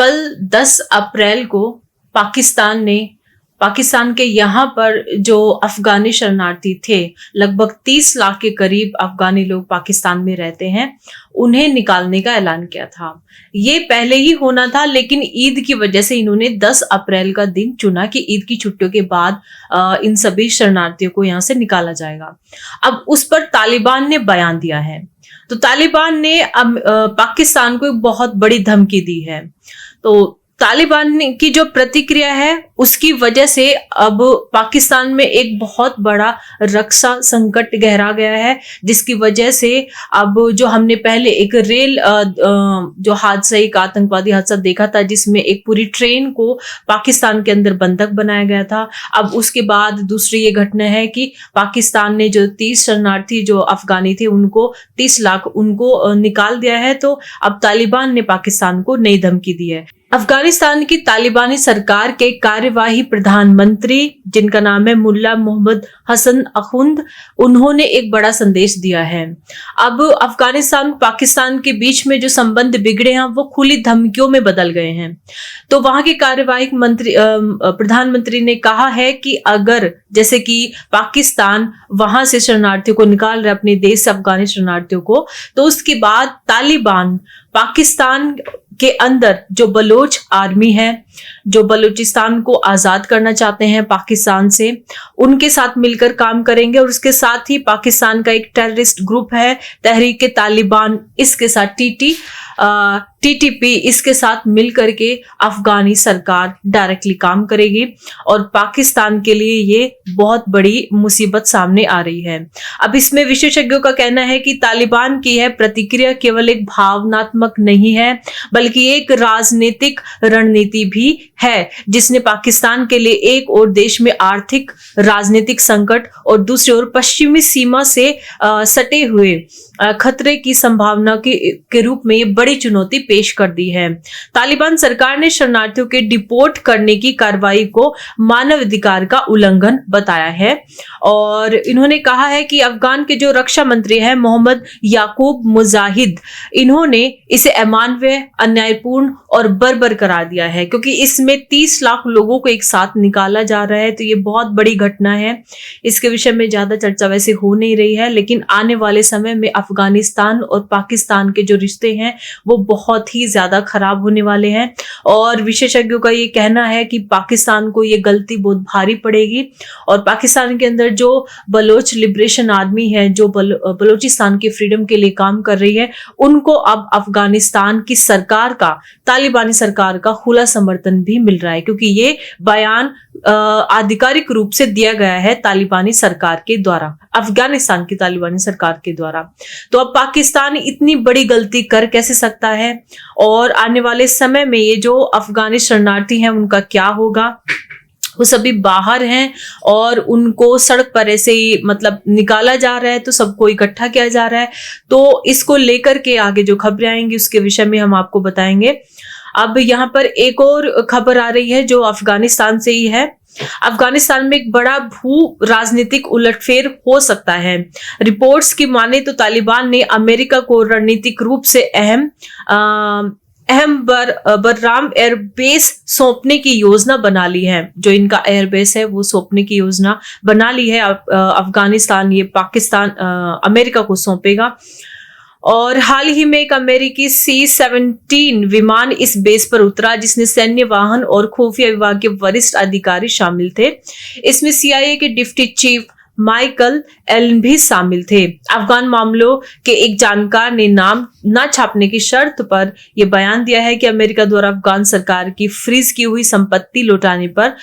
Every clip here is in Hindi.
कल 10 अप्रैल को पाकिस्तान के यहाँ पर जो अफगानी शरणार्थी थे, लगभग 30 लाख के करीब अफगानी लोग पाकिस्तान में रहते हैं, उन्हें निकालने का ऐलान किया था। ये पहले ही होना था, लेकिन ईद की वजह से इन्होंने 10 अप्रैल का दिन चुना कि ईद की छुट्टियों के बाद इन सभी शरणार्थियों को यहाँ से निकाला जाएगा। अब उस पर तालिबान ने बयान दिया है। तो तालिबान ने पाकिस्तान को एक बहुत बड़ी धमकी दी है। तो तालिबान की जो प्रतिक्रिया है उसकी वजह से अब पाकिस्तान में एक बहुत बड़ा रक्षा संकट गहरा गया है, जिसकी वजह से अब जो हमने पहले एक रेल जो हादसा, एक आतंकवादी हादसा देखा था जिसमें एक पूरी ट्रेन को पाकिस्तान के अंदर बंधक बनाया गया था, अब उसके बाद दूसरी ये घटना है कि पाकिस्तान ने जो 30 शरणार्थी जो अफगानी थे उनको 30 लाख उनको निकाल दिया है। तो अब तालिबान ने पाकिस्तान को नई धमकी दी है। अफगानिस्तान की तालिबानी सरकार के कार्यवाही प्रधानमंत्री, जिनका नाम है मुल्ला मोहम्मद हसन अखुंद, उन्होंने एक बड़ा संदेश दिया है। अब अफगानिस्तान पाकिस्तान के बीच में जो संबंध बिगड़े हैं वो खुली धमकियों में बदल गए हैं। तो वहां के कार्यवाही प्रधानमंत्री ने कहा है कि अगर जैसे कि पाकिस्तान वहां से शरणार्थियों को निकाल रहे अपने देश से, अफगानी शरणार्थियों को, तो उसके बाद तालिबान पाकिस्तान के अंदर जो बलोच आर्मी है, जो बलूचिस्तान को आजाद करना चाहते हैं पाकिस्तान से, उनके साथ मिलकर काम करेंगे। और उसके साथ ही पाकिस्तान का एक टेररिस्ट ग्रुप है तहरीक तालिबान, इसके साथ TTP, इसके साथ मिलकर के अफगानी सरकार डायरेक्टली काम करेगी और पाकिस्तान के लिए ये बहुत बड़ी मुसीबत सामने आ रही है। अब इसमें विशेषज्ञों का कहना है कि तालिबान की यह प्रतिक्रिया केवल एक भावनात्मक नहीं है, बल्कि एक राजनीतिक रणनीति भी है, जिसने पाकिस्तान के लिए एक और देश में आर्थिक राजनीतिक संकट और दूसरी ओर पश्चिमी सीमा से सटे हुए खतरे की संभावना के रूप में ये बड़ी चुनौती पेश कर दी है। तालिबान सरकार ने शरणार्थियों के डिपोर्ट करने की कार्रवाई को मानवाधिकार का उल्लंघन बताया है और इन्होंने कहा है कि अफगान के जो रक्षा मंत्री हैं मोहम्मद याकूब मुजाहिद, इन्होंने इसे अमानवीय, अन्यायपूर्ण और बर्बर करार दिया है, क्योंकि इसमें 30 लाख लोगों को एक साथ निकाला जा रहा है। तो ये बहुत बड़ी घटना है। इसके विषय में ज्यादा चर्चा वैसे हो नहीं रही है, लेकिन आने वाले समय में अफगानिस्तान और पाकिस्तान के जो रिश्ते हैं वो बहुत ही ज्यादा खराब होने वाले हैं और विशेषज्ञों का ये कहना है कि पाकिस्तान को ये गलती बहुत भारी पड़ेगी और पाकिस्तान के अंदर जो बलोच लिबरेशन आर्मी है, जो बलोचिस्तान की फ्रीडम के लिए काम कर रही है, उनको अब अफगानिस्तान की सरकार का, तालिबानी सरकार का खुला समर्थन भी मिल रहा है, क्योंकि ये बयान आधिकारिक रूप से दिया गया है तालिबानी सरकार के द्वारा, अफगानिस्तान की तालिबानी सरकार के द्वारा। तो अब पाकिस्तान इतनी बड़ी गलती कर कैसे सकता है और आने वाले समय में ये जो अफगानी शरणार्थी हैं उनका क्या होगा? वो सभी बाहर हैं और उनको सड़क पर ऐसे ही निकाला जा रहा है, तो सबको इकट्ठा किया जा रहा है। तो इसको लेकर के आगे जो खबरें आएंगी उसके विषय में हम आपको बताएंगे। अब यहाँ पर एक और खबर आ रही है जो अफगानिस्तान से ही है। अफगानिस्तान में एक बड़ा भू राजनीतिक उलटफेर हो सकता है। रिपोर्ट्स की माने तो तालिबान ने अमेरिका को रणनीतिक रूप से अहम बर्राम एयरबेस सौंपने की योजना बना ली है। जो इनका एयरबेस है वो सौंपने की योजना बना ली है। अफगानिस्तान ये पाकिस्तान अमेरिका को सौंपेगा और हाल ही में एक अमेरिकी C-17 विमान इस बेस पर उतरा, जिसने सैन्य वाहन और खुफिया विभाग के वरिष्ठ अधिकारी शामिल थे। इसमें CIA के डिप्टी चीफ माइकल एलन भी शामिल थे। अफगान मामलों के एक जानकार ने नाम न छापने की शर्त पर यह बयान दिया है कि अमेरिका द्वारा अफगान सरकार की फ्रीज की हुई संपत्ति लौटाने पर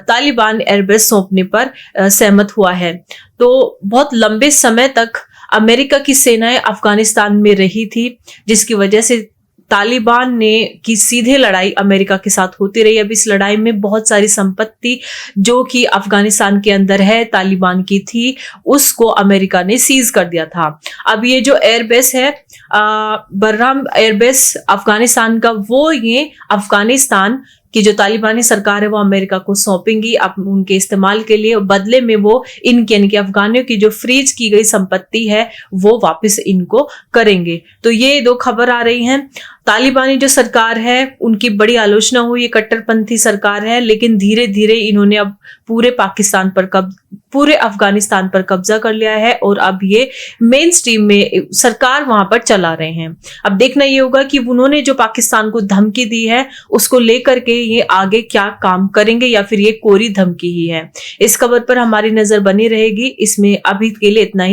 तालिबान एयरबेस सौंपने पर सहमत हुआ है। तो बहुत लंबे समय तक अमेरिका की सेनाएं अफगानिस्तान में रही थी, जिसकी वजह से तालिबान की सीधे लड़ाई अमेरिका के साथ होती रही। अब इस लड़ाई में बहुत सारी संपत्ति जो कि अफगानिस्तान के अंदर है, तालिबान की थी, उसको अमेरिका ने सीज कर दिया था। अब ये जो एयरबेस है बर्राम एयरबेस अफगानिस्तान का, वो ये अफगानिस्तान कि जो तालिबानी सरकार है वो अमेरिका को सौंपेंगी अब उनके इस्तेमाल के लिए, बदले में वो इनके यानी कि अफगानियों की जो फ्रीज की गई संपत्ति है वो वापस इनको करेंगे। तो ये दो खबर आ रही हैं। तालिबानी जो सरकार है उनकी बड़ी आलोचना हुई, ये कट्टरपंथी सरकार है, लेकिन धीरे धीरे इन्होंने अब पूरे अफगानिस्तान पर कब्जा कर लिया है और अब ये मेन स्ट्रीम में सरकार वहां पर चला रहे हैं। अब देखना ये होगा कि उन्होंने जो पाकिस्तान को धमकी दी है उसको लेकर के ये आगे क्या काम करेंगे या फिर ये कोरी धमकी ही है। इस खबर पर हमारी नजर बनी रहेगी। इसमें अभी के लिए इतना ही।